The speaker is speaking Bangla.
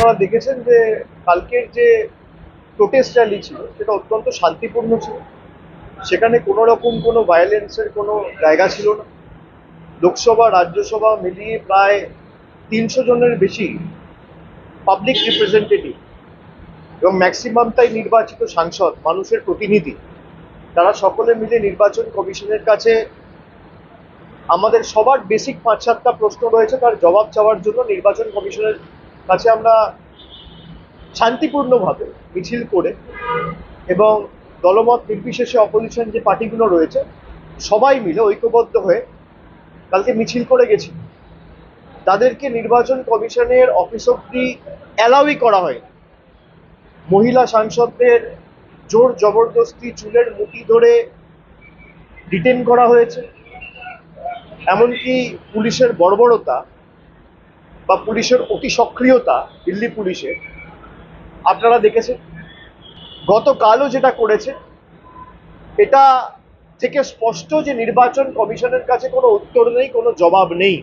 আপনারা দেখেছেন যে কালকের যে প্রোটেস্ট র্যালি ছিল সেটা অত্যন্ত শান্তিপূর্ণ ছিল। সেখানে কোনো রকম কোনো ভায়োলেন্সের কোনো জায়গা ছিল না। লোকসভা রাজ্যসভা মিলিয়ে প্রায় 300 জনের বেশি পাবলিক রিপ্রেজেন্টেটিভ এবং ম্যাক্সিমামটাই নির্বাচিত সাংসদ, মানুষের প্রতিনিধি, তারা সকলে মিলে নির্বাচন কমিশনের কাছে আমাদের সবার বেসিক 5-7টা প্রশ্ন রয়েছে, তার জবাব চাওয়ার জন্য নির্বাচন কমিশনের কাছে আমরা শান্তিপূর্ণভাবে মিছিল করে এবং দলমত নির্বিশেষে অপোজিশন যে পার্টিগুলো রয়েছে সবাই মিলে ঐক্যবদ্ধ হয়ে কালকে মিছিল করে গেছি। তাদেরকে নির্বাচন কমিশনের অফিস অব্দি অ্যালাউই করা হয়। মহিলা সাংসদদের জোর জবরদস্তি চুলের মুঠি ধরে ডিটেন করা হয়েছে। এমনকি পুলিশের বর্বরতা বা পুলিশের অতি সক্রিয়তা দিল্লি পুলিশের আপনারা দেখেছেন। গতকালও যেটা করেছে এটা থেকে স্পষ্ট যে নির্বাচন কমিশনের কাছে কোনো উত্তর নেই, কোনো জবাব নেই।